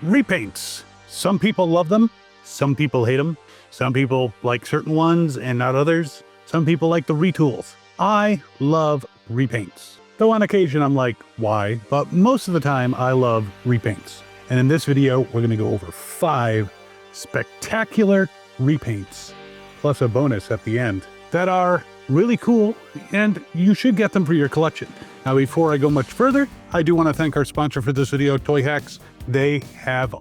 repaints. Some people love them, some people hate them. Some people like certain ones and not others. Some people like the retools. I love repaints. Though on occasion I'm like, why? But most of the time I love repaints. And in this video, we're gonna go over 5 spectacular repaints, plus a bonus at the end, that are really cool, and you should get them for your collection. Now, before I go much further, I do want to thank our sponsor for this video, Toy Hacks. They have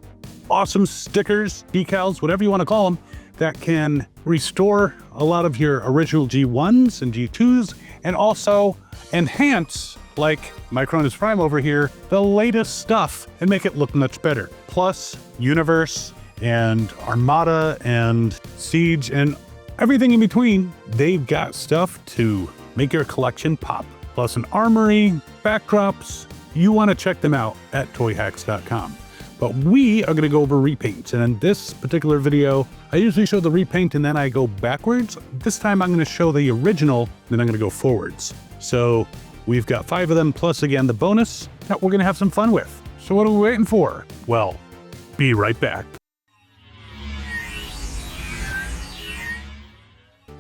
awesome stickers, decals, whatever you want to call them, that can restore a lot of your original G1s and G2s, and also enhance, like my Cronus Prime over here, the latest stuff and make it look much better. Plus, Universe and Armada and Siege and everything in between, they've got stuff to make your collection pop. Plus an armory, backdrops. You want to check them out at toyhacks.com. But we are going to go over repaints. And in this particular video, I usually show the repaint and then I go backwards. This time I'm going to show the original, then I'm going to go forwards. So we've got 5 of them, plus again the bonus that we're going to have some fun with. So what are we waiting for? Well, be right back.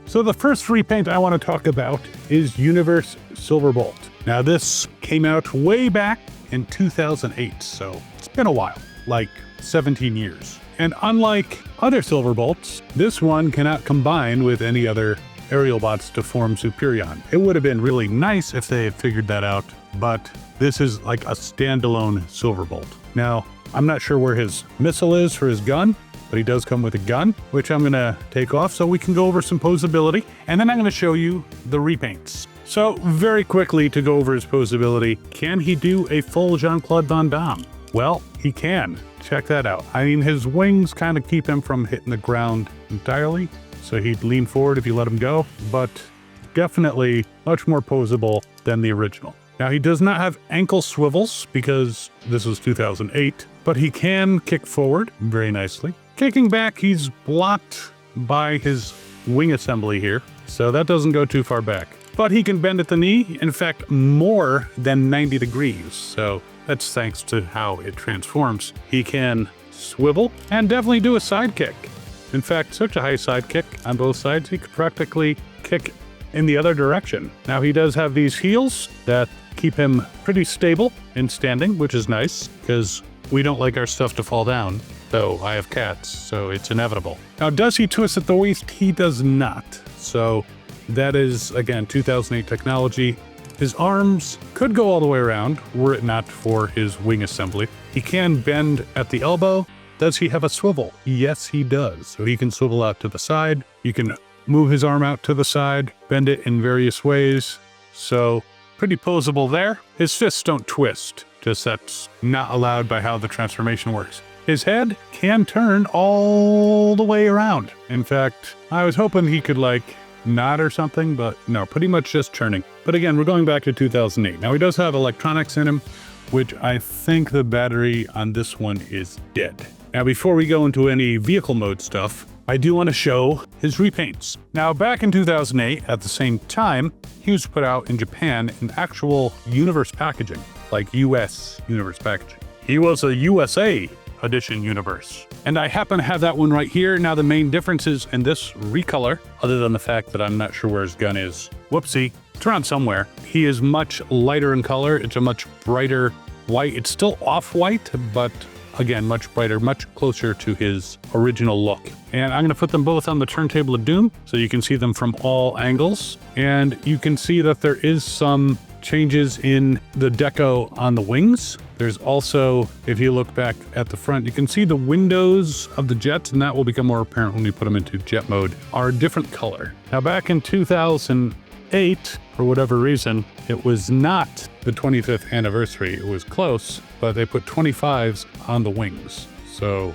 So the first repaint I want to talk about is Universe Silverbolt. Now this came out way back in 2008, so it's been a while, like 17 years. And unlike other Silverbolts, this one cannot combine with any other aerial bots to form Superion. It would have been really nice if they had figured that out, but this is like a standalone Silverbolt. Now, I'm not sure where his missile is for his gun, but he does come with a gun, which I'm gonna take off so we can go over some posability, and then I'm gonna show you the repaints. So very quickly to go over his posability, can he do a full Jean-Claude Van Damme? Well, he can. Check that out. I mean, his wings kind of keep him from hitting the ground entirely, so he'd lean forward if you let him go, but definitely much more posable than the original. Now, he does not have ankle swivels because this was 2008, but he can kick forward very nicely. Kicking back, he's blocked by his wing assembly here, so that doesn't go too far back. But he can bend at the knee, in fact, more than 90 degrees, so that's thanks to how it transforms. He can swivel and definitely do a side kick. In fact, such a high side kick on both sides, he could practically kick in the other direction. Now, he does have these heels that keep him pretty stable in standing, which is nice, because we don't like our stuff to fall down. Though I have cats, so it's inevitable. Now, does he twist at the waist? He does not. So that is, again, 2008 technology. His arms could go all the way around, were it not for his wing assembly. He can bend at the elbow. Does he have a swivel? Yes, he does. So he can swivel out to the side. You can move his arm out to the side, bend it in various ways. So pretty posable there. His fists don't twist, just that's not allowed by how the transformation works. His head can turn all the way around. In fact, I was hoping he could like nod or something, but no, pretty much just turning. But again, we're going back to 2008. Now he does have electronics in him, which I think the battery on this one is dead. Now, before we go into any vehicle mode stuff, I do want to show his repaints. Now, back in 2008, at the same time, he was put out in Japan in actual Universe packaging, like US Universe packaging. He was a USA edition Universe. And I happen to have that one right here. Now, the main difference is in this recolor, other than the fact that I'm not sure where his gun is. Whoopsie, it's around somewhere. He is much lighter in color. It's a much brighter white. It's still off-white, but again, much brighter, much closer to his original look. And I'm gonna put them both on the turntable of doom so you can see them from all angles. And you can see that there is some changes in the deco on the wings. There's also, if you look back at the front, you can see the windows of the jets, and that will become more apparent when we put them into jet mode, are a different color. Now, back in 2008, for whatever reason, it was not the 25th anniversary. It was close, but they put 25s on the wings. So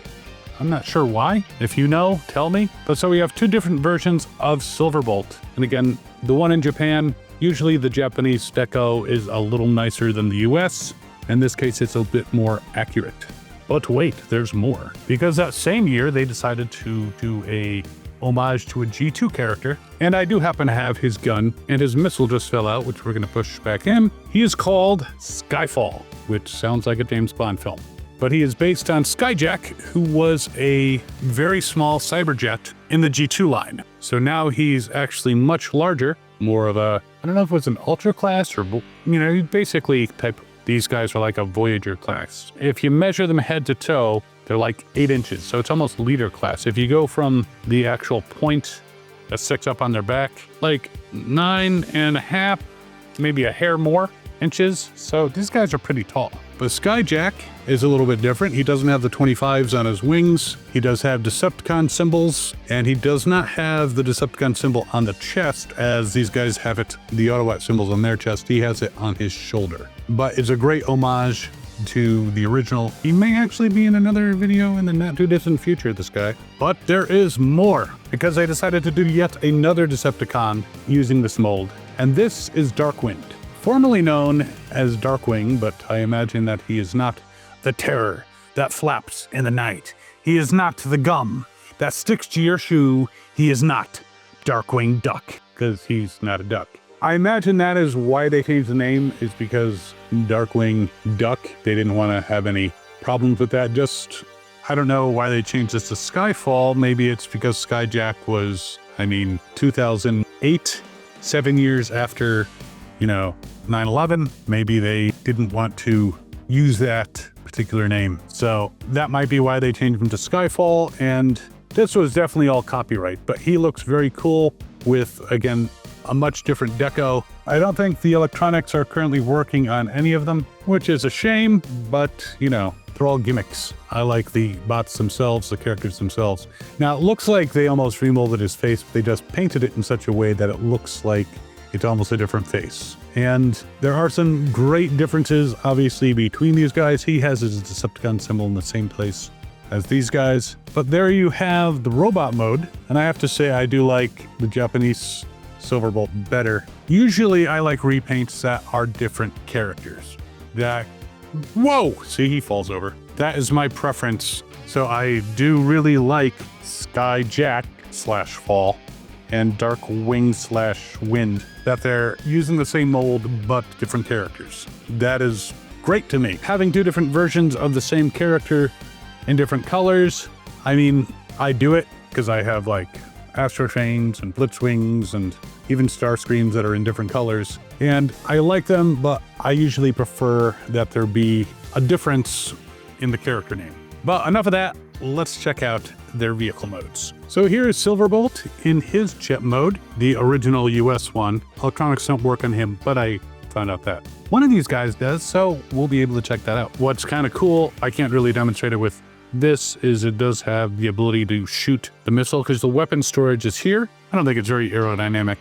I'm not sure why. If you know, tell me. But so we have 2 different versions of Silverbolt. And again, the one in Japan, usually the Japanese deco is a little nicer than the US. In this case, it's a bit more accurate. But wait, there's more. Because that same year, they decided to do a homage to a G2 character. And I do happen to have his gun, and his missile just fell out, which we're going to push back in. He is called Skyfall, which sounds like a James Bond film. but he is based on Skyjack, who was a very small cyberjet in the G2 line. So now he's actually much larger, more of a, I don't know if it was an Ultra class or, basically these guys are like a Voyager class. If you measure them head to toe, they're like 8 inches, so it's almost leader class. If you go from the actual point that sticks up on their back, like 9.5, maybe a hair more inches. So these guys are pretty tall. But Skyjack is a little bit different. He doesn't have the 25s on his wings. He does have Decepticon symbols, and he does not have the Decepticon symbol on the chest as these guys have it, the Autobot symbols on their chest. He has it on his shoulder. But it's a great homage to the original. He may actually be in another video in the not too distant future, this guy. But there is more, because I decided to do yet another Decepticon using this mold. And this is Darkwind, formerly known as Darkwing, but I imagine that he is not the terror that flaps in the night. He is not the gum that sticks to your shoe. He is not Darkwing Duck, because he's not a duck. I imagine that is why they changed the name, is because Darkwing Duck, they didn't want to have any problems with that. Just, I don't know why they changed this to Skyfall. Maybe it's because Skyjack was, 2008, 7 years after, 9/11. Maybe they didn't want to use that particular name. So that might be why they changed him to Skyfall. And this was definitely all copyright, but he looks very cool with, again, a much different deco. I don't think the electronics are currently working on any of them, which is a shame, but they're all gimmicks. I like the bots themselves, the characters themselves. Now it looks like they almost remolded his face, but they just painted it in such a way that it looks like it's almost a different face. And there are some great differences, obviously, between these guys. He has his Decepticon symbol in the same place as these guys. But there you have the robot mode. And I have to say, I do like the Japanese Silverbolt better. Usually I like repaints that are different characters. Whoa! See, he falls over. That is my preference. So I do really like Skyjack/Fall and Darkwing/Wind, that they're using the same mold but different characters. That is great to me. Having 2 different versions of the same character in different colors, I do it because I have like Astrotrains and Blitzwings and even Starscreams that are in different colors. And I like them, but I usually prefer that there be a difference in the character name. But enough of that, let's check out their vehicle modes. So here is Silverbolt in his jet mode, the original US one. Electronics don't work on him, but I found out that one of these guys does, so we'll be able to check that out. What's kind of cool, I can't really demonstrate it with this, is it does have the ability to shoot the missile because the weapon storage is here. I don't think it's very aerodynamic.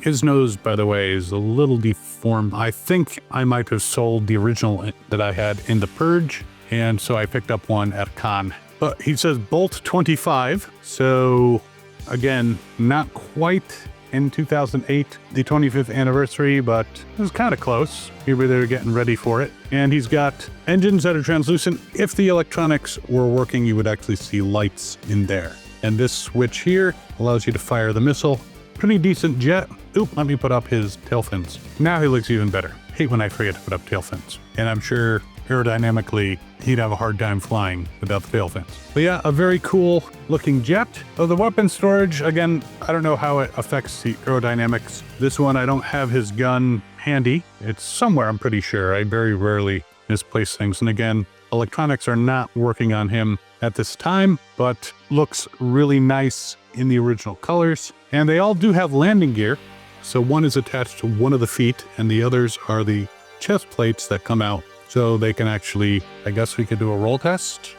His nose, by the way, is a little deformed. I think I might have sold the original that I had in the Purge, and so I picked up one at a con. But he says Bolt 25, so again, not quite in 2008, the 25th anniversary, but it was kind of close. Maybe they're getting ready for it. And he's got engines that are translucent. If the electronics were working, you would actually see lights in there. And this switch here allows you to fire the missile. Pretty decent jet. Oop, let me put up his tail fins. Now he looks even better. Hate when I forget to put up tail fins. And I'm sure aerodynamically, he'd have a hard time flying without the tail fins. But yeah, a very cool looking jet. So the weapon storage, again, I don't know how it affects the aerodynamics. This one, I don't have his gun handy. It's somewhere, I'm pretty sure. I very rarely misplace things. And again, electronics are not working on him at this time, but looks really nice in the original colors. And they all do have landing gear. So one is attached to one of the feet and the others are the chest plates that come out. So they can actually, I guess we could do a roll test.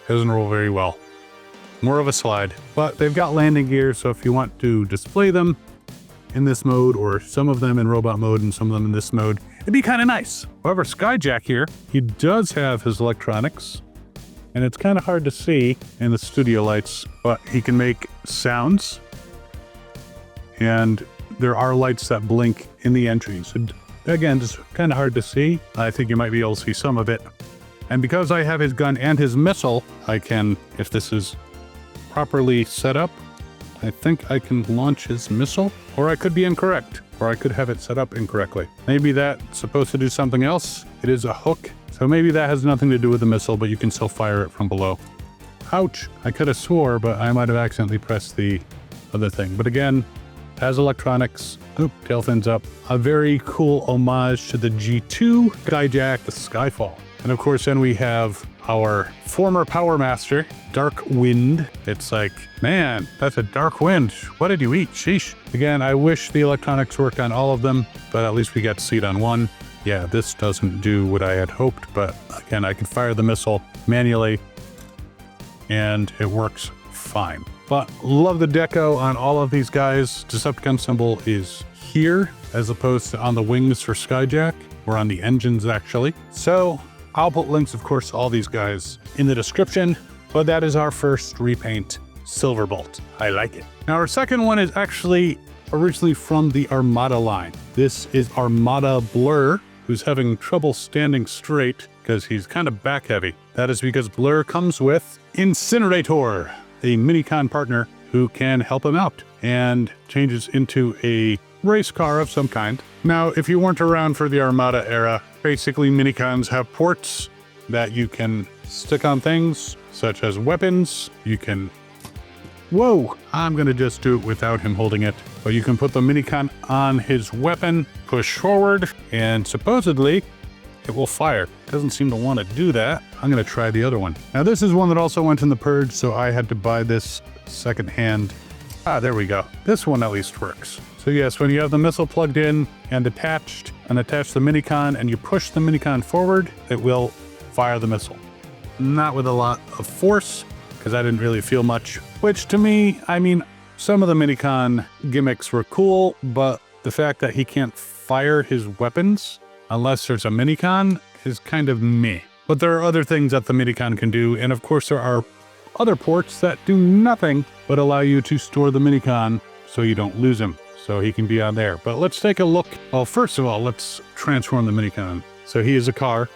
Doesn't roll very well. More of a slide. But they've got landing gear, so if you want to display them in this mode, or some of them in robot mode and some of them in this mode, it'd be kind of nice. However, Skyjack here, he does have his electronics, and it's kind of hard to see in the studio lights, but he can make sounds, and there are lights that blink in the entries. Again, just kind of hard to see. I think you might be able to see some of it. And because I have his gun and his missile, I can, if this is properly set up, I think I can launch his missile, or I could be incorrect, or I could have it set up incorrectly. Maybe that's supposed to do something else. It is a hook, so maybe that has nothing to do with the missile, but you can still fire it from below. Ouch! I could have swore, but I might have accidentally pressed the other thing. But again, has electronics. Oop, tail fins up. A very cool homage to the G2 Skyjack, the Skyfall. And of course, then we have our former Power Master, Darkwind. It's like, man, that's a dark wind. What did you eat? Sheesh. Again, I wish the electronics worked on all of them, but at least we got to see it on one. Yeah, this doesn't do what I had hoped, but again, I can fire the missile manually and it works fine. But love the deco on all of these guys. Decepticon symbol is here as opposed to on the wings for Skyjack, or on the engines actually. So I'll put links, of course, to all these guys in the description, but that is our first repaint, Silverbolt. I like it. Now our second one is actually originally from the Armada line. This is Armada Blur, who's having trouble standing straight because he's kind of back heavy. That is because Blur comes with Incinerator, a Minicon partner who can help him out and changes into a race car of some kind. Now, if you weren't around for the Armada era, basically Minicons have ports that you can stick on things, such as weapons. You can... Whoa! I'm gonna just do it without him holding it. But you can put the Minicon on his weapon, push forward, and supposedly it will fire. Doesn't seem to want to do that. I'm gonna try the other one. Now this is one that also went in the purge, so I had to buy this secondhand. Ah, there we go. This one at least works. So yes, when you have the missile plugged in and attach the Minicon and you push the Minicon forward, it will fire the missile. Not with a lot of force, because I didn't really feel much. Which to me, I mean, some of the Minicon gimmicks were cool, but the fact that he can't fire his weapons unless there's a Minicon is kind of meh. But there are other things that the Minicon can do, and of course there are other ports that do nothing but allow you to store the Minicon so you don't lose him. So he can be on there. But let's take a look. Well, first of all, let's transform the Minicon. So he is a car.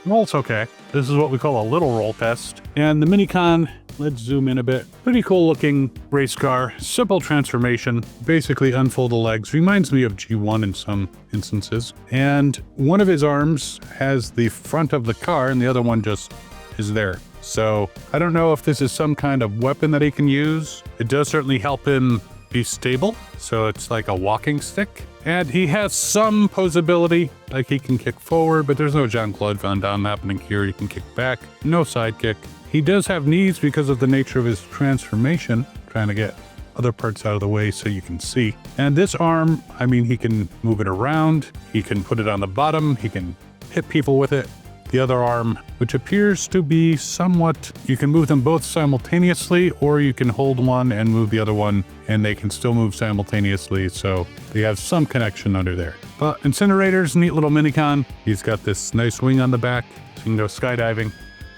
Well, it's okay. This is what we call a little roll test. And the Minicon, let's zoom in a bit. Pretty cool looking race car. Simple transformation. Basically unfold the legs. Reminds me of G1 in some instances. And one of his arms has the front of the car and the other one just is there. So I don't know if this is some kind of weapon that he can use. It does certainly help him be stable. So it's like a walking stick. And he has some posability, like he can kick forward, but there's no Jean-Claude Van Damme happening here. He can kick back, no sidekick. He does have knees because of the nature of his transformation, trying to get other parts out of the way so you can see. And this arm, I mean, he can move it around. He can put it on the bottom. He can hit people with it. The other arm, which appears to be somewhat, you can move them both simultaneously, or you can hold one and move the other one, and they can still move simultaneously, so they have some connection under there. But Incinerator's neat little Minicon. He's got this nice wing on the back, so you can go skydiving.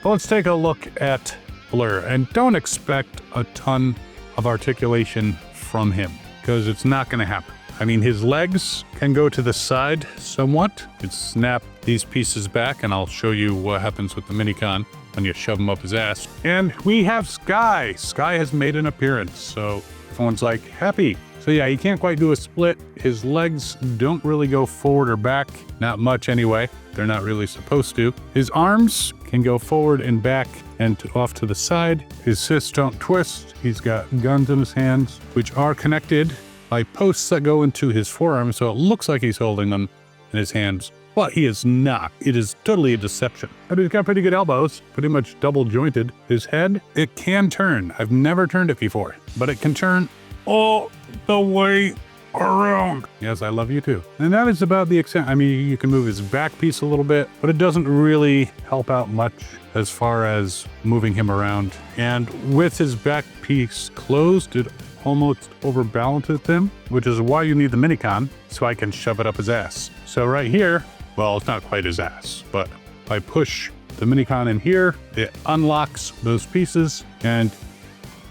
But let's take a look at Blur, and don't expect a ton of articulation from him, because it's not going to happen. I mean, his legs can go to the side somewhat. You can snap these pieces back, and I'll show you what happens with the Minicon when you shove him up his ass. And we have Sky. Sky has made an appearance, so everyone's like happy. So yeah, he can't quite do a split. His legs don't really go forward or back. Not much anyway. They're not really supposed to. His arms can go forward and back and off to the side. His fists don't twist. He's got guns in his hands, which are connected by posts that go into his forearm, so it looks like he's holding them in his hands, but he is not. It is totally a deception. And he's got pretty good elbows, pretty much double jointed. His head, it can turn. I've never turned it before, but it can turn all the way around. Yes, I love you too. And that is about the extent. I mean, you can move his back piece a little bit, but it doesn't really help out much as far as moving him around. And with his back piece closed, it almost overbalances him, which is why you need the Minicon, so I can shove it up his ass. So right here, well, it's not quite his ass, but if I push the Minicon in here, it unlocks those pieces, and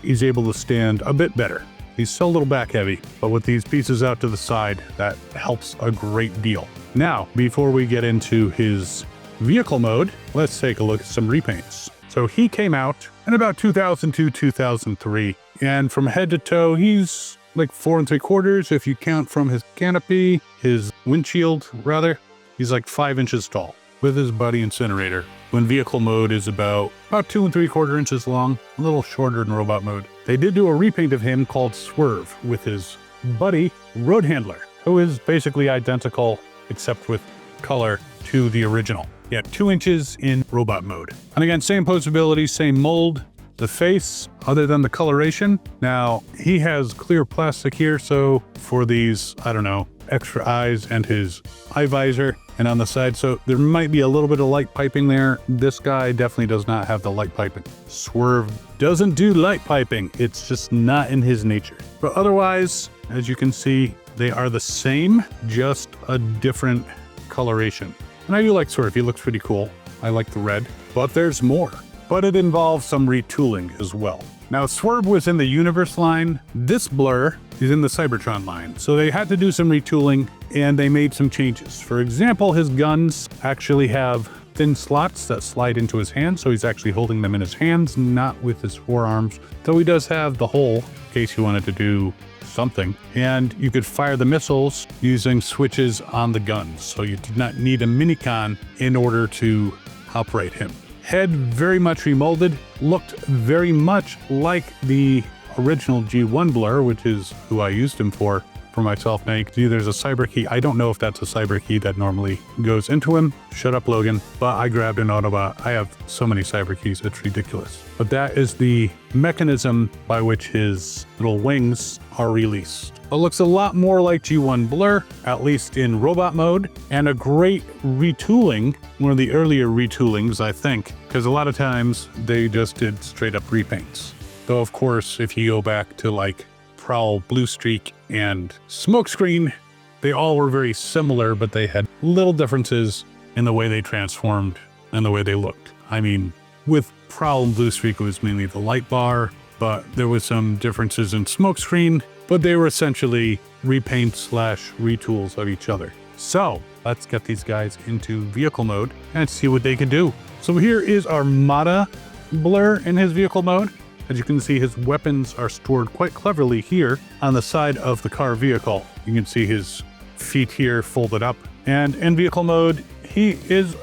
he's able to stand a bit better. He's still a little back heavy, but with these pieces out to the side, that helps a great deal. Now, before we get into his vehicle mode, let's take a look at some repaints. So he came out in about 2002, 2003. And from head to toe, he's like 4 3/4 if you count from his canopy, his windshield rather. He's like 5 inches tall with his buddy Incinerator. When vehicle mode is about 2 3/4 inches long, a little shorter in robot mode. They did do a repaint of him called Swerve with his buddy Road Handler, who is basically identical except with color to the original. Yeah, 2 inches in robot mode. And again, same posability, same mold. The face, other than the coloration. Now, he has clear plastic here, so for these, I don't know, extra eyes and his eye visor and on the side, so there might be a little bit of light piping there. This guy definitely does not have the light piping. Swerve doesn't do light piping. It's just not in his nature. But otherwise, as you can see, they are the same, just a different coloration. And I do like Swerve, he looks pretty cool. I like the red, but there's more. But it involves some retooling as well. Now, Swerve was in the Universe line. This Blur is in the Cybertron line. So they had to do some retooling and they made some changes. For example, his guns actually have thin slots that slide into his hands. So he's actually holding them in his hands, not with his forearms. Though he does have the hole in case you wanted to do something. And you could fire the missiles using switches on the guns. So you did not need a minicon in order to operate him. Head very much remolded, looked very much like the original G1 Blur, which is who I used him for myself. Now you can see there's a cyber key. I don't know if that's a cyber key that normally goes into him. Shut up, Logan. But I grabbed an Autobot. I have so many cyber keys, it's ridiculous. But that is the mechanism by which his little wings are released. It looks a lot more like G1 Blur, at least in robot mode, and a great retooling, one of the earlier retoolings, I think, because a lot of times they just did straight up repaints. Though, of course, if you go back to like Prowl, Blue Streak, and Smokescreen, they all were very similar, but they had little differences in the way they transformed and the way they looked. I mean, with Prowl and Blue Streak, it was mainly the light bar, but there was some differences in Smokescreen, but they were essentially repaints / retools of each other. So let's get these guys into vehicle mode and see what they can do. So here is Armada Blur in his vehicle mode. As you can see, his weapons are stored quite cleverly here on the side of the car vehicle. You can see his feet here folded up. And in vehicle mode, he is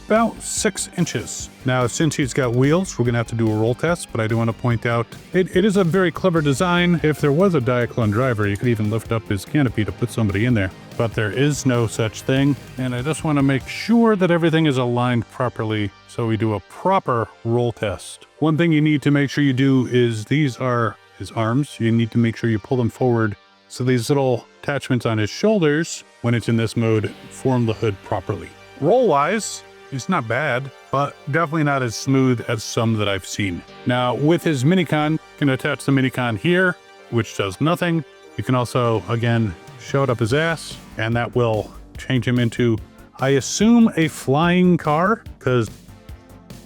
about 6 inches. Now, since he's got wheels, we're gonna have to do a roll test, but I do want to point out, it is a very clever design. If there was a Diaclone driver, you could even lift up his canopy to put somebody in there, but there is no such thing. And I just want to make sure that everything is aligned properly, so we do a proper roll test. One thing you need to make sure you do is, these are his arms. You need to make sure you pull them forward, so these little attachments on his shoulders, when it's in this mode, form the hood properly. Roll-wise, it's not bad, but definitely not as smooth as some that I've seen. Now, with his minicon, you can attach the minicon here, which does nothing. You can also, again, show it up his ass, and that will change him into, I assume, a flying car, because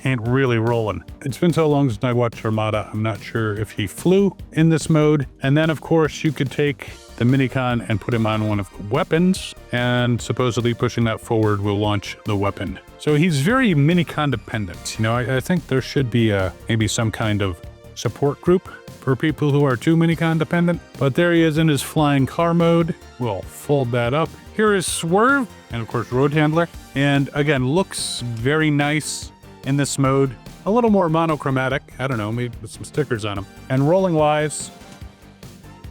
ain't really rolling. It's been so long since I watched Armada, I'm not sure if he flew in this mode. And then, of course, you could take the minicon and put him on one of the weapons, and supposedly pushing that forward will launch the weapon. So he's very minicon dependent. You know, I think there should be maybe some kind of support group for people who are too minicon dependent. But there he is in his flying car mode. We'll fold that up. Here is Swerve, and of course Road Handler. And again, looks very nice in this mode. A little more monochromatic, I don't know, maybe with some stickers on them. And rolling wise,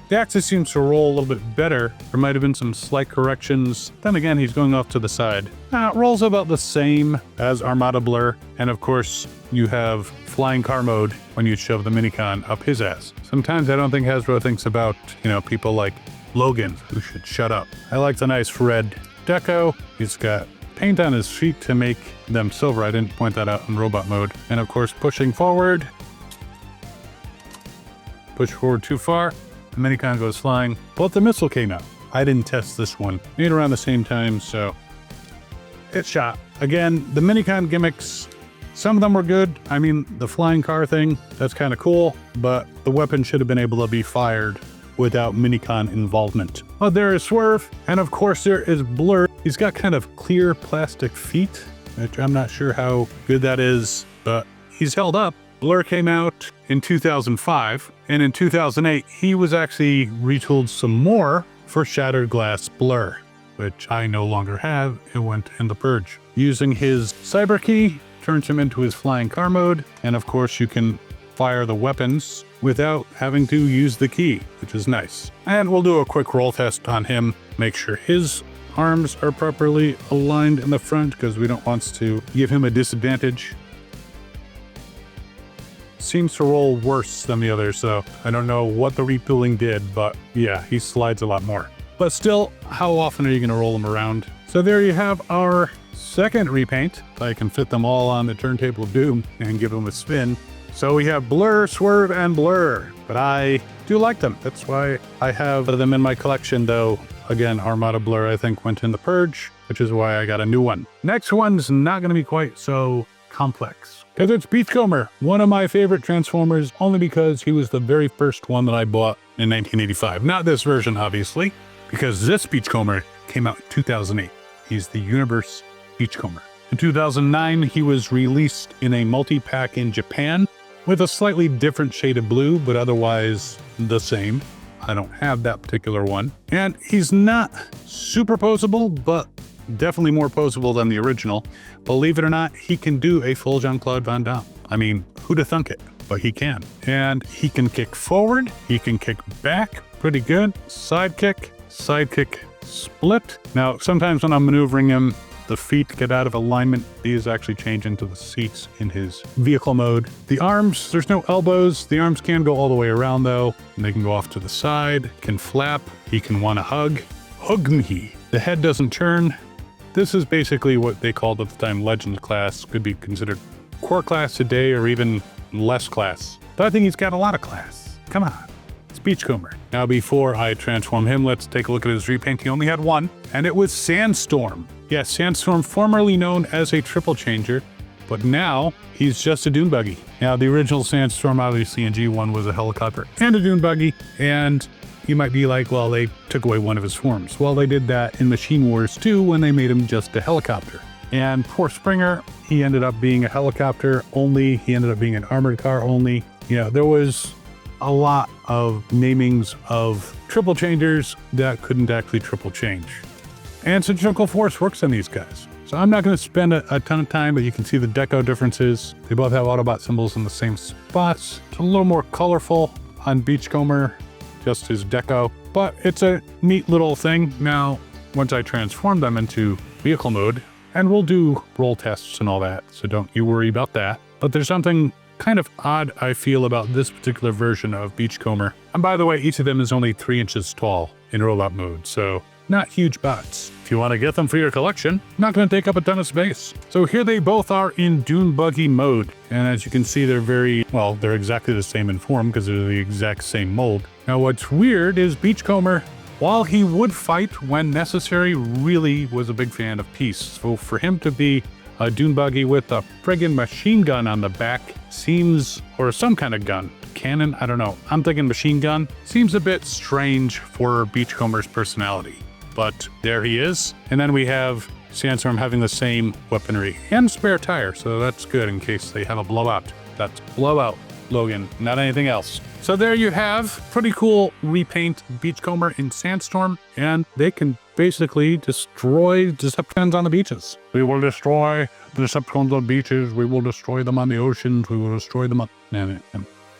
the axis seems to roll a little bit better. There might have been some slight corrections. Then again, he's going off to the side. It rolls about the same as Armada Blur. And of course, you have flying car mode when you shove the minicon up his ass. Sometimes I don't think Hasbro thinks about, you know, people like Logan, who should shut up. I like the nice red deco. He's got paint on his feet to make them silver. I didn't point that out in robot mode. And of course, pushing forward. Push forward too far. The minicon goes flying, but the missile came out. I didn't test this one. Made around the same time, so it shot. Again, the minicon gimmicks, some of them were good. I mean, the flying car thing, that's kind of cool, but the weapon should have been able to be fired without minicon involvement. Oh, there is Swerve, and of course there is Blur. He's got kind of clear plastic feet, which I'm not sure how good that is, but he's held up. Blur came out in 2005, and in 2008, he was actually retooled some more for Shattered Glass Blur, which I no longer have. It went in the purge. Using his cyber key turns him into his flying car mode, and of course you can fire the weapons without having to use the key, which is nice. And we'll do a quick roll test on him, make sure his arms are properly aligned in the front because we don't want to give him a disadvantage. Seems to roll worse than the others, so I don't know what the retooling did, but yeah, he slides a lot more. But still, how often are you going to roll them around? So there you have our second repaint. I can fit them all on the Turntable of Doom and give them a spin. So we have Blur, Swerve, and Blur, but I do like them. That's why I have them in my collection, though. Again, Armada Blur, I think, went in the purge, which is why I got a new one. Next one's not going to be quite so complex, because it's Beachcomber, one of my favorite Transformers, only because he was the very first one that I bought in 1985. Not this version, obviously, because this Beachcomber came out in 2008. He's the Universe Beachcomber. In 2009, he was released in a multi-pack in Japan with a slightly different shade of blue, but otherwise the same. I don't have that particular one. And he's not super posable, but definitely more posable than the original. Believe it or not, he can do a full Jean-Claude Van Damme. I mean, who'd have thunk it? But he can. And he can kick forward, he can kick back pretty good, side kick, split. Now, sometimes when I'm maneuvering him, the feet get out of alignment. These actually change into the seats in his vehicle mode. The arms, there's no elbows. The arms can go all the way around though, and they can go off to the side, can flap. He can want to hug. Hug me. The head doesn't turn. This is basically what they called at the time Legends class. Could be considered core class today or even less class. But I think he's got a lot of class. Come on. It's Beachcomber. Now before I transform him, let's take a look at his repaint. He only had one, and it was Sandstorm. Yes, Sandstorm, formerly known as a triple changer, but now he's just a dune buggy. Now the original Sandstorm, obviously in G1, was a helicopter and a dune buggy, and you might be like, well, they took away one of his forms. Well, they did that in Machine Wars 2 when they made him just a helicopter. And poor Springer, he ended up being a helicopter only. He ended up being an armored car only. You know, there was a lot of namings of triple changers that couldn't actually triple change. And centrifugal force works on these guys. So I'm not going to spend a ton of time, but you can see the deco differences. They both have Autobot symbols in the same spots. It's a little more colorful on Beachcomber, just his deco, but it's a neat little thing. Now, once I transform them into vehicle mode, and we'll do roll tests and all that, so don't you worry about that. But there's something kind of odd I feel about this particular version of Beachcomber. And by the way, each of them is only 3 inches tall in rollout mode, so not huge bots. If you want to get them for your collection, not going to take up a ton of space. So here they both are in dune buggy mode. And as you can see, they're exactly the same in form because they're the exact same mold. Now what's weird is Beachcomber, while he would fight when necessary, really was a big fan of peace. So for him to be a dune buggy with a friggin' machine gun on the back seems, or some kind of gun, cannon, I don't know. I'm thinking machine gun. Seems a bit strange for Beachcomber's personality. But there he is. And then we have Sandstorm having the same weaponry and spare tire, so that's good in case they have a blowout. That's blowout, Logan, not anything else. So there you have pretty cool repaint Beachcomber in Sandstorm, and they can basically destroy Decepticons on the beaches. We will destroy the Decepticons on beaches, we will destroy them on the oceans, we will destroy them on...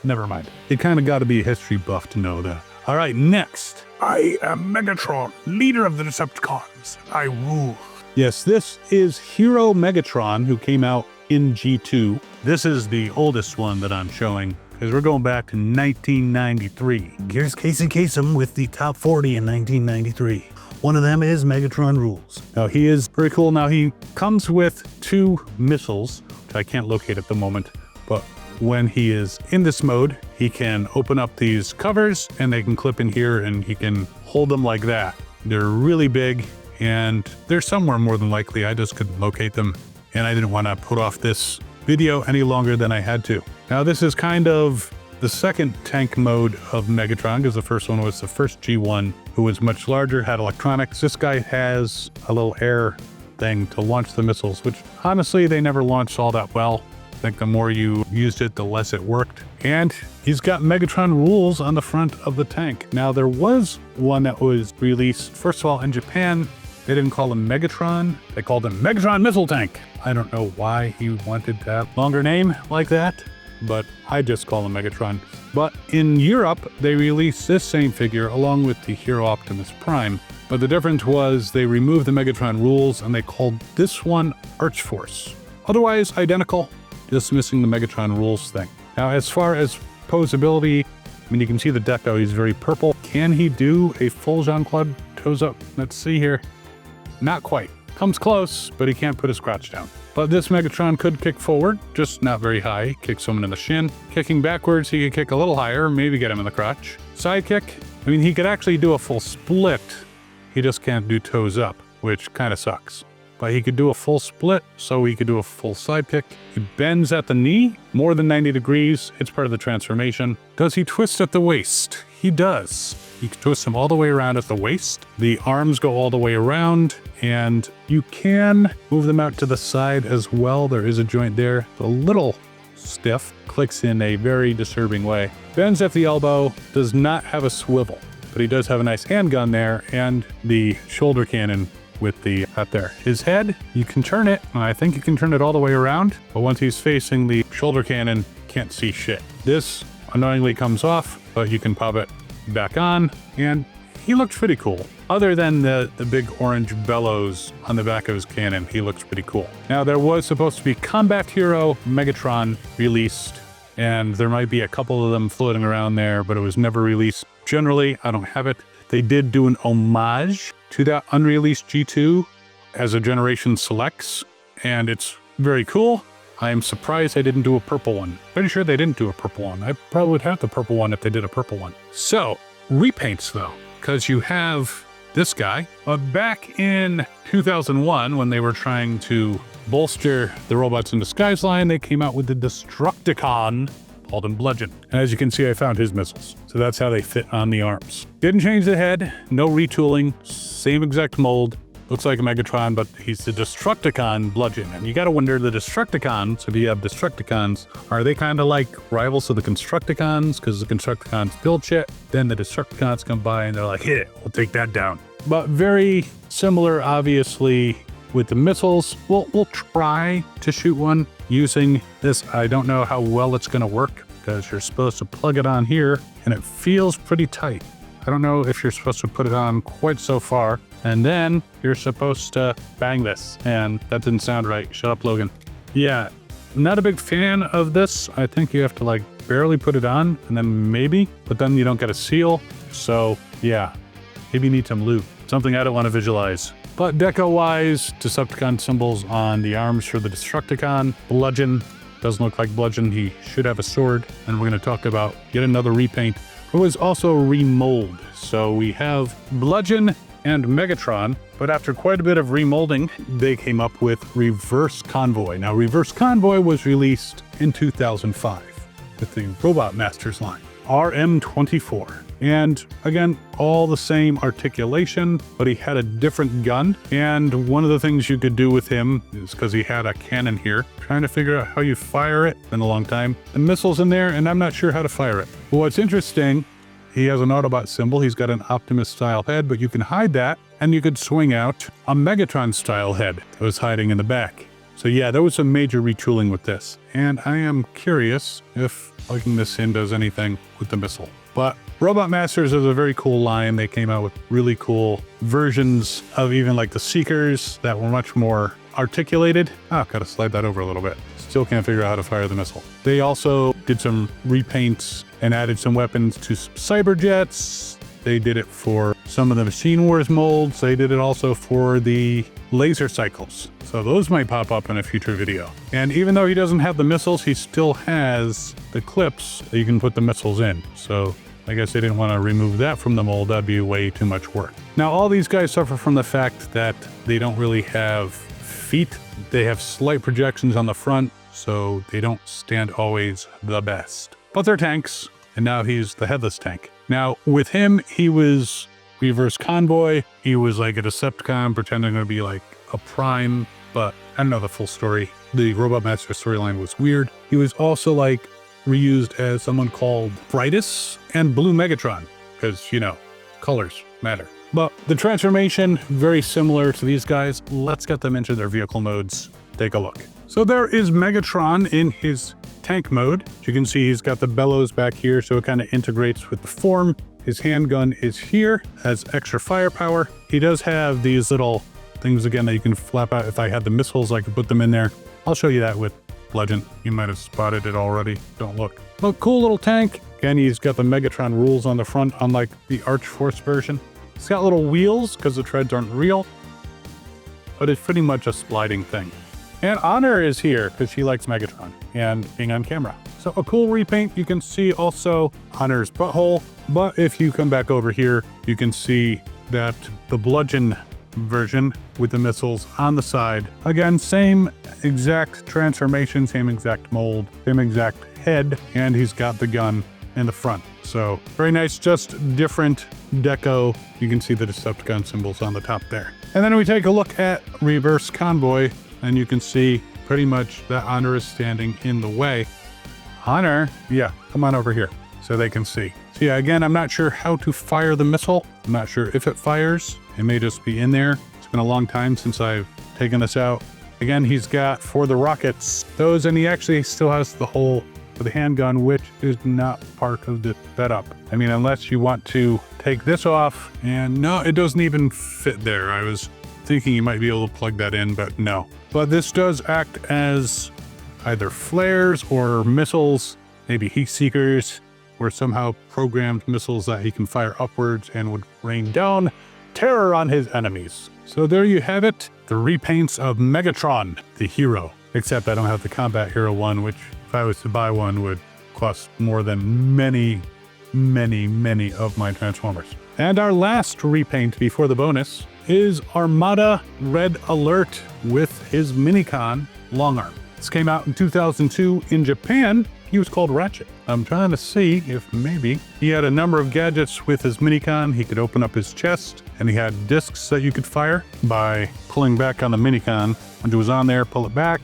Never mind. You kind of got to be a history buff to know that. All right, next. I am Megatron, leader of the Decepticons. I rule. Yes, this is Hero Megatron, who came out in G2. This is the oldest one that I'm showing, because we're going back to 1993. Here's Casey Kasem with the top 40 in 1993. One of them is Megatron Rules. Now, he is pretty cool. Now, he comes with 2 missiles, which I can't locate at the moment, but when he is in this mode, he can open up these covers and they can clip in here and he can hold them like that. They're really big and they're somewhere more than likely. I just couldn't locate them and I didn't want to put off this video any longer than I had to. Now this is kind of the second tank mode of Megatron, because the first one was the first G1, who was much larger, had electronics. This guy has a little air thing to launch the missiles, which honestly they never launched all that well. I think the more you used it, the less it worked. And he's got Megatron rules on the front of the tank. Now, there was one that was released, first of all, in Japan. They didn't call him Megatron. They called him Megatron Missile Tank. I don't know why he wanted to have a longer name like that, but I just call him Megatron. But in Europe, they released this same figure along with the Hero Optimus Prime. But the difference was they removed the Megatron rules and they called this one Archforce. Otherwise identical, just missing the Megatron rules thing. Now, as far as posability, I mean, you can see the deco, he's very purple. Can he do a full Jean-Claude toes up? Let's see here. Not quite. Comes close, but he can't put his crotch down. But this Megatron could kick forward, just not very high. Kick someone in the shin. Kicking backwards, he could kick a little higher, maybe get him in the crotch. Side kick, I mean, he could actually do a full split. He just can't do toes up, which kind of sucks. But he could do a full split, so he could do a full side kick. He bends at the knee, more than 90 degrees. It's part of the transformation. Does he twist at the waist? He does. He twists them all the way around at the waist. The arms go all the way around, and you can move them out to the side as well. There is a joint there. A little stiff, clicks in a very disturbing way. Bends at the elbow, does not have a swivel, but he does have a nice handgun there, and the shoulder cannon with the up there. His head, you can turn it. I think you can turn it all the way around, but once he's facing the shoulder cannon, can't see shit. This annoyingly comes off, but you can pop it back on, and he looks pretty cool. Other than the big orange bellows on the back of his cannon, he looks pretty cool. Now, there was supposed to be Combat Hero Megatron released, and there might be a couple of them floating around there, but it was never released. Generally, I don't have it. They did do an homage to that unreleased G2 as a Generation Selects, and it's very cool. I am surprised they didn't do a purple one. Pretty sure they didn't do a purple one. I probably would have the purple one if they did a purple one. So, repaints though, because you have this guy. Back in 2001, when they were trying to bolster the Robots in Disguise line, they came out with the Destructicon, called him Bludgeon. And as you can see, I found his missiles. So that's how they fit on the arms. Didn't change the head, no retooling, same exact mold. Looks like a Megatron, but he's the Destructicon Bludgeon. And you gotta wonder, the Destructicons, if you have Destructicons, are they kind of like rivals of the Constructicons? Because the Constructicons build shit, then the Destructicons come by and they're like, yeah, we'll take that down. But very similar, obviously, with the missiles. We'll try to shoot one using this. I don't know how well it's gonna work because you're supposed to plug it on here and it feels pretty tight. I don't know if you're supposed to put it on quite so far, and then you're supposed to bang this, and that didn't sound right. Shut up, Logan. Yeah, not a big fan of this. I think you have to like barely put it on and then maybe, but then you don't get a seal. So yeah, maybe you need some lube. Something I don't want to visualize. But deco-wise, Decepticon symbols on the arms for the Destructicon. Bludgeon doesn't look like Bludgeon. He should have a sword. And we're going to talk about yet another repaint. It was also remold. So we have Bludgeon and Megatron, but after quite a bit of remolding, they came up with Reverse Convoy. Now, Reverse Convoy was released in 2005 with the Robot Masters line, RM24. And again, all the same articulation, but he had a different gun. And one of the things you could do with him is because he had a cannon here, trying to figure out how you fire it. Been a long time. The missile's in there, and I'm not sure how to fire it. But what's interesting, he has an Autobot symbol. He's got an Optimus style head, but you can hide that, and you could swing out a Megatron style head that was hiding in the back. So yeah, there was some major retooling with this. And I am curious if plugging this in does anything with the missile. But Robot Masters is a very cool line. They came out with really cool versions of even like the Seekers that were much more articulated. Oh, gotta slide that over a little bit. Still can't figure out how to fire the missile. They also did some repaints and added some weapons to Cyberjets. They did it for some of the Machine Wars molds. They did it also for the laser cycles. So those might pop up in a future video. And even though he doesn't have the missiles, he still has the clips that you can put the missiles in. So I guess they didn't want to remove that from the mold. That'd be way too much work. Now, all these guys suffer from the fact that they don't really have feet. They have slight projections on the front, so they don't stand always the best. But they're tanks, and now he's the headless tank. Now, with him, he was Reverse Convoy. He was like a Decepticon pretending to be like a Prime, but I don't know the full story. The Robot Master storyline was weird. He was also like reused as someone called Brightus and Blue Megatron, because, you know, colors matter. But the transformation, very similar to these guys. Let's get them into their vehicle modes. Take a look. So there is Megatron in his tank mode. As you can see, he's got the bellows back here, so it kind of integrates with the form. His handgun is here, has extra firepower. He does have these little things again that you can flap out. If I had the missiles, I could put them in there. I'll show you that with Bludgeon. You might have spotted it already. Don't look. But cool little tank. Again, he's got the Megatron rules on the front, unlike the Archforce version. It's got little wheels because the treads aren't real, but it's pretty much a sliding thing. And Honor is here because she likes Megatron and being on camera. So a cool repaint. You can see also Honor's butthole, but if you come back over here, you can see that the Bludgeon version with the missiles on the side. Again, same exact transformation, same exact mold, same exact head, and he's got the gun in the front. So very nice, just different deco. You can see the Decepticon symbols on the top there. And then we take a look at Reverse Convoy, and you can see pretty much that Honor is standing in the way. Honor, yeah, come on over here so they can see. So yeah, again, I'm not sure how to fire the missile. I'm not sure if it fires. It may just be in there. It's been a long time since I've taken this out. Again, he's got, for the rockets, those, and he actually still has the hole for the handgun, which is not part of the setup. I mean, unless you want to take this off, and no, it doesn't even fit there. I was thinking you might be able to plug that in, but no. But this does act as either flares or missiles, maybe heat seekers, or somehow programmed missiles that he can fire upwards and would rain down terror on his enemies. So there you have it, the repaints of Megatron, the hero. Except I don't have the Combat Hero one, which if I was to buy one would cost more than many of my Transformers. And our last repaint before the bonus is Armada Red Alert with his Minicon Longarm. This came out in 2002 in Japan. He was called Ratchet. I'm trying to see if maybe he had a number of gadgets with his Minicon. He could open up his chest, and he had discs that you could fire by pulling back on the Minicon. When it was on there, pull it back,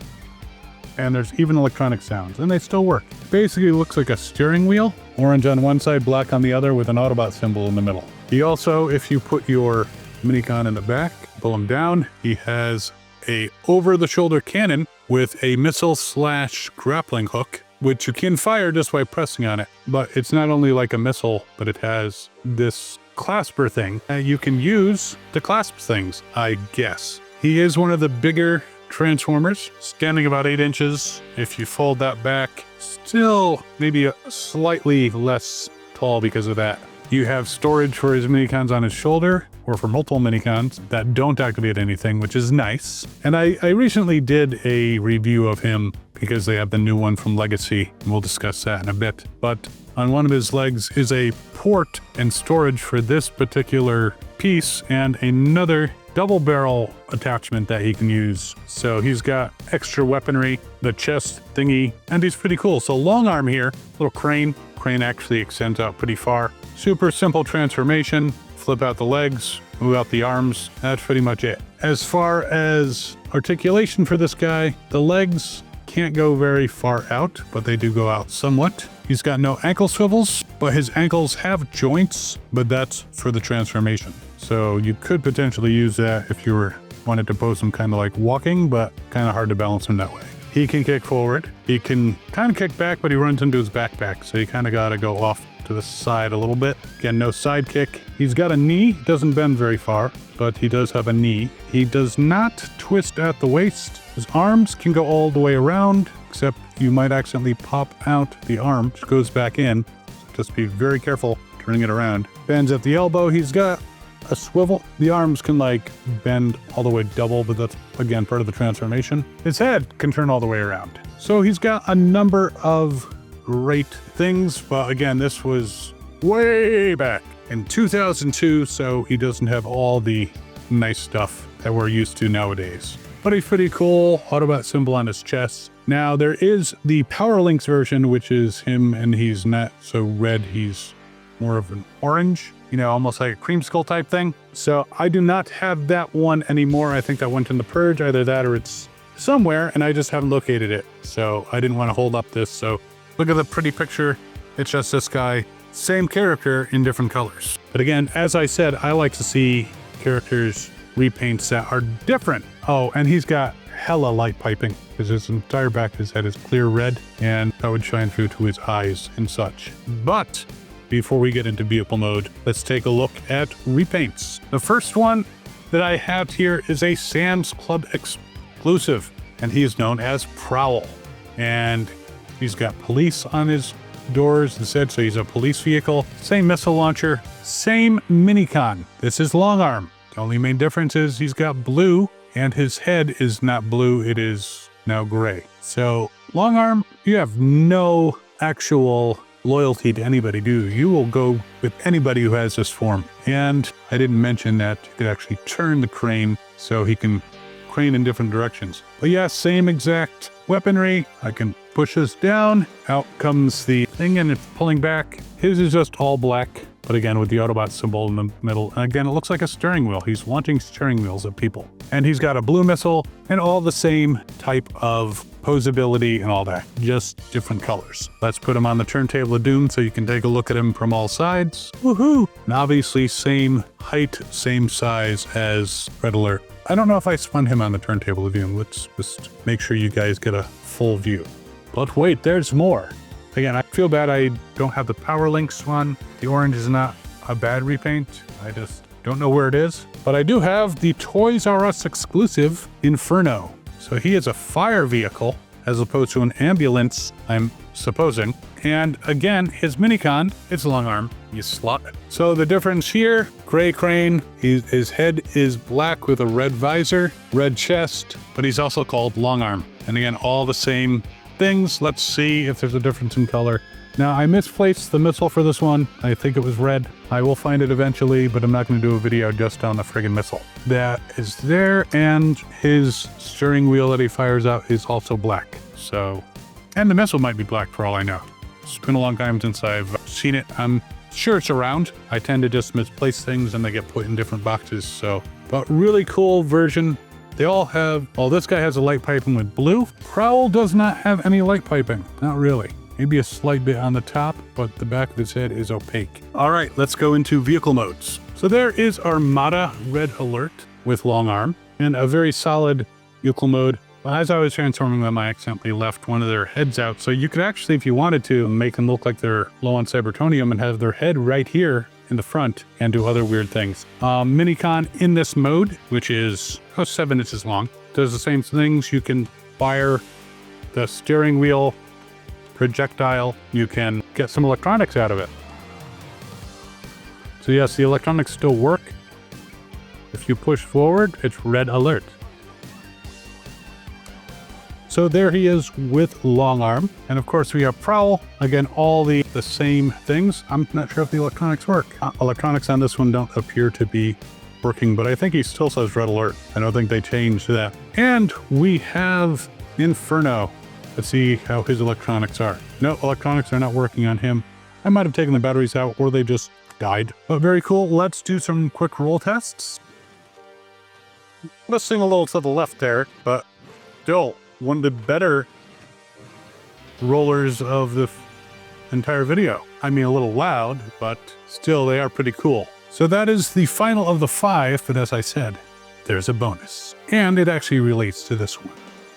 and there's even electronic sounds, and they still work. Basically looks like a steering wheel, orange on one side, black on the other, with an Autobot symbol in the middle. He also, if you put your Minicon in the back, pull him down, he has a over-the-shoulder cannon with a missile/grappling hook, which you can fire just by pressing on it. But it's not only like a missile, but it has this clasper thing that you can use to clasp things, I guess. He is one of the bigger Transformers, standing about 8 inches. If you fold that back, still maybe a slightly less tall because of that. You have storage for his Minicons on his shoulder, or for multiple Minicons that don't activate anything, which is nice. And I recently did a review of him because they have the new one from Legacy, and we'll discuss that in a bit. But on one of his legs is a port and storage for this particular piece, and another double barrel attachment that he can use. So he's got extra weaponry, the chest thingy, and he's pretty cool. So long arm here, little crane. Crane actually extends out pretty far. Super simple transformation. Flip out the legs, move out the arms. That's pretty much it. As far as articulation for this guy, the legs can't go very far out, but they do go out somewhat. He's got no ankle swivels, but his ankles have joints, but that's for the transformation. So you could potentially use that if you wanted to pose him kind of like walking, but kind of hard to balance him that way. He can kick forward. He can kind of kick back, but he runs into his backpack. So you kind of got to go off to the side a little bit. Again, no side kick. He's got a knee, doesn't bend very far, but he does have a knee. He does not twist at the waist. His arms can go all the way around, except you might accidentally pop out the arm, which goes back in. So just be very careful turning it around. Bends at the elbow. He's got a swivel. The arms can like bend all the way double, but that's again part of the transformation. His head can turn all the way around. So he's got a number of great things, but again, this was way back in 2002, so he doesn't have all the nice stuff that we're used to nowadays. But he's pretty cool. Autobot symbol on his chest. Now there is the Power Links version, which is him, and he's not so red, he's more of an orange, you know, almost like a creamsicle type thing. So I do not have that one anymore. I think that went in the purge, either that or it's somewhere, and I just haven't located it. So I didn't want to hold up this. So look at the pretty picture. It's just this guy, same character in different colors. But again, as I said, I like to see characters repaints that are different. Oh, and he's got hella light piping because his entire back of his head is clear red, and that would shine through to his eyes and such. But before we get into vehicle mode, let's take a look at repaints. The first one that I have here is a Sam's Club exclusive, and he is known as Prowl. And he's got police on his doors instead, so he's a police vehicle. Same missile launcher, same minicon. This is long arm. The only main difference is he's got blue, and his head is not blue, it is now gray. So long arm, you have no actual loyalty to anybody, do you? You will go with anybody who has this form. And I didn't mention that you could actually turn the crane so he can crane in different directions. But yeah, same exact weaponry. I can push this down, out comes the thing, and it's pulling back. His is just all black, but again with the Autobot symbol in the middle. And again, it looks like a steering wheel. He's launching steering wheels at people. And he's got a blue missile and all the same type of posability and all that, just different colors. Let's put him on the turntable of doom so you can take a look at him from all sides. Woohoo! And obviously same height, same size as Red Alert. I don't know if I spun him on the turntable of doom. Let's just make sure you guys get a full view. But wait, there's more. Again, I feel bad I don't have the Power Links one. The orange is not a bad repaint. I just don't know where it is. But I do have the Toys R Us exclusive Inferno. So he is a fire vehicle as opposed to an ambulance, I'm supposing. And again, his minicon, it's long arm, you slot it. So the difference here, gray crane, his head is black with a red visor, red chest, but he's also called long arm. And again, all the same things. Let's see if there's a difference in color. Now, I misplaced the missile for this one. I think it was red. I will find it eventually, but I'm not going to do a video just on the friggin' missile. That is there, and his steering wheel that he fires out is also black. So, and the missile might be black for all I know. It's been a long time since I've seen it. I'm sure it's around. I tend to just misplace things and they get put in different boxes. So, but really cool version. They all have, well, this guy has a light piping with blue. Prowl does not have any light piping. Not really. Maybe a slight bit on the top, but the back of his head is opaque. All right, let's go into vehicle modes. So there is Armada Red Alert with long arm and a very solid vehicle mode. Well, as I was transforming them, I accidentally left one of their heads out. So you could actually, if you wanted to, make them look like they're low on Cybertronium and have their head right here in the front and do other weird things. Minicon in this mode, which is 7 inches long, does the same things. You can fire the steering wheel projectile. You can get some electronics out of it. So yes, the electronics still work. If you push forward, it's Red Alert. So there he is with long arm. And of course we have Prowl. Again, all the same things. I'm not sure if the electronics work. Electronics on this one don't appear to be working, but I think he still says Red Alert. I don't think they changed that. And we have Inferno. Let's see how his electronics are. No, electronics are not working on him. I might have taken the batteries out or they just died. But very cool. Let's do some quick roll tests. Missing a little to the left there, but still one of the better rollers of the entire video. I mean, a little loud, but still they are pretty cool. So that is the final of the 5, but as I said, there's a bonus. And it actually relates to this one.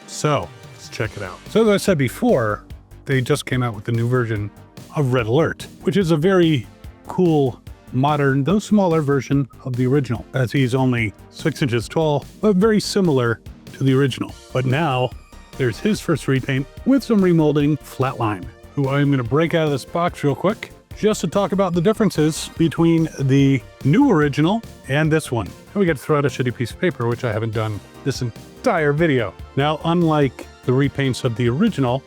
So let's check it out. So as I said before, they just came out with the new version of Red Alert, which is a very cool, modern, though smaller version of the original, as he's only 6 inches tall, but very similar to the original. But now there's his first repaint with some remolding, Flatline, who I'm going to break out of this box real quick just to talk about the differences between the new original and this one. And we get to throw out a shitty piece of paper, which I haven't done this entire video. Now, unlike the repaints of the original,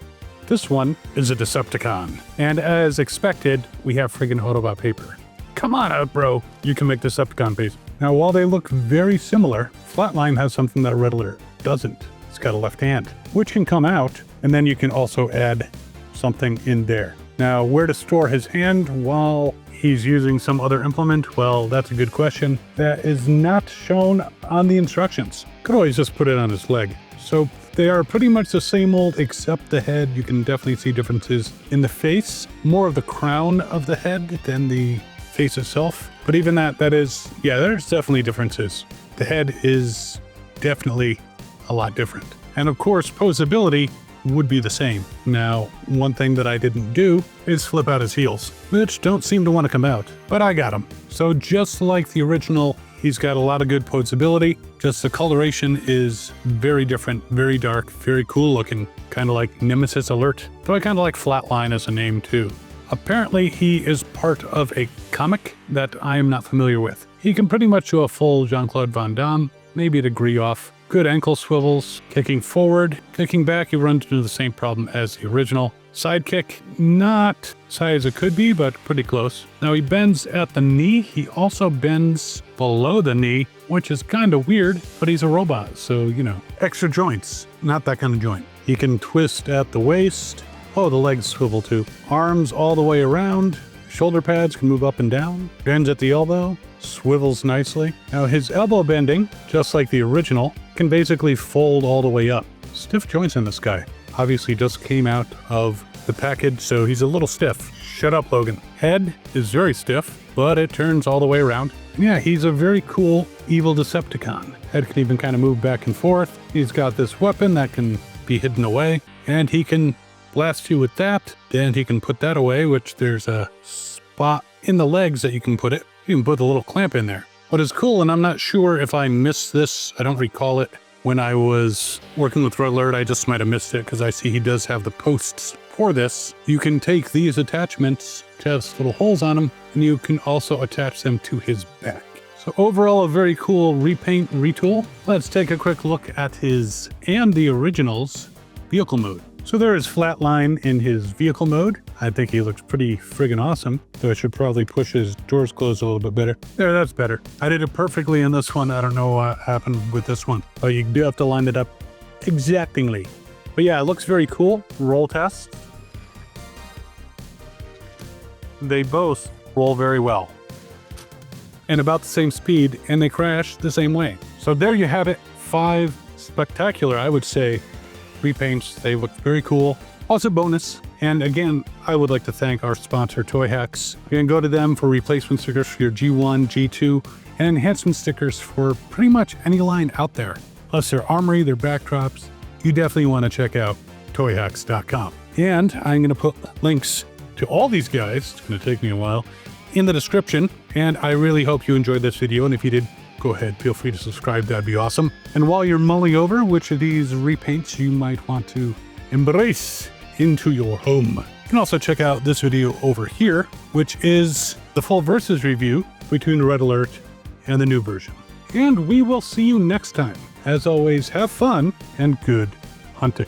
this one is a Decepticon. And as expected, we have friggin' Autobot paper. Come on out, bro. You can make Decepticon paper. Now, while they look very similar, Flatline has something that Red Alert doesn't. It's got a left hand, which can come out, and then you can also add something in there. Now, where to store his hand while he's using some other implement? Well, that's a good question. That is not shown on the instructions. Could always just put it on his leg. So They are pretty much the same mold except the head. You can definitely see differences in the face, more of the crown of the head than the face itself. But even that is, yeah, there's definitely differences. The head is definitely a lot different. And of course, posability would be the same. Now, one thing that I didn't do is flip out his heels, which don't seem to want to come out, but I got them. So just like the original, he's got a lot of good posability, just the coloration is very different, very dark, very cool looking, kind of like Nemesis Alert, though I kind of like Flatline as a name too. Apparently he is part of a comic that I am not familiar with. He can pretty much do a full Jean-Claude Van Damme, maybe a degree off. Good ankle swivels, kicking forward, kicking back, he runs into the same problem as the original. Sidekick, not as high as it could be, but pretty close. Now he bends at the knee, he also bends below the knee, which is kind of weird, but he's a robot, so, you know. Extra joints, not that kind of joint. He can twist at the waist. Oh, the legs swivel too. Arms all the way around. Shoulder pads can move up and down. Bends at the elbow. Swivels nicely. Now his elbow bending, just like the original, can basically fold all the way up. Stiff joints in this guy. Obviously just came out of the package, so he's a little stiff. Shut up, Logan. Head is very stiff, but it turns all the way around. And yeah, he's a very cool evil Decepticon. Head can even kind of move back and forth. He's got this weapon that can be hidden away, and he can blast you with that. Then he can put that away, which there's a spot in the legs that you can put it. You can put a little clamp in there. What is cool, and I'm not sure if I missed this, I don't recall it when I was working with Red Alert, I just might have missed it because I see he does have the posts for this. You can take these attachments, which has little holes on them, and you can also attach them to his back. So overall, a very cool repaint retool. Let's take a quick look at his and the original's vehicle mode. So there is Flatline in his vehicle mode. I think he looks pretty friggin' awesome, though I should probably push his doors closed a little bit better. There, that's better. I did it perfectly in this one. I don't know what happened with this one, but you do have to line it up exactingly. But yeah, it looks very cool. Roll test. They both roll very well and about the same speed, and they crash the same way. So there you have it. 5 spectacular, I would say, repaints. They look very cool. Also bonus. And again, I would like to thank our sponsor, Toy Hacks. You can go to them for replacement stickers for your G1, G2, and enhancement stickers for pretty much any line out there. Plus their armory, their backdrops. You definitely want to check out toyhacks.com. And I'm going to put links to all these guys, it's going to take me a while, in the description. And I really hope you enjoyed this video. And if you did, go ahead, feel free to subscribe, that'd be awesome. And while you're mulling over which of these repaints you might want to embrace into your home, you can also check out this video over here, which is the full versus review between the Red Alert and the new version. And we will see you next time. As always, have fun and good hunting.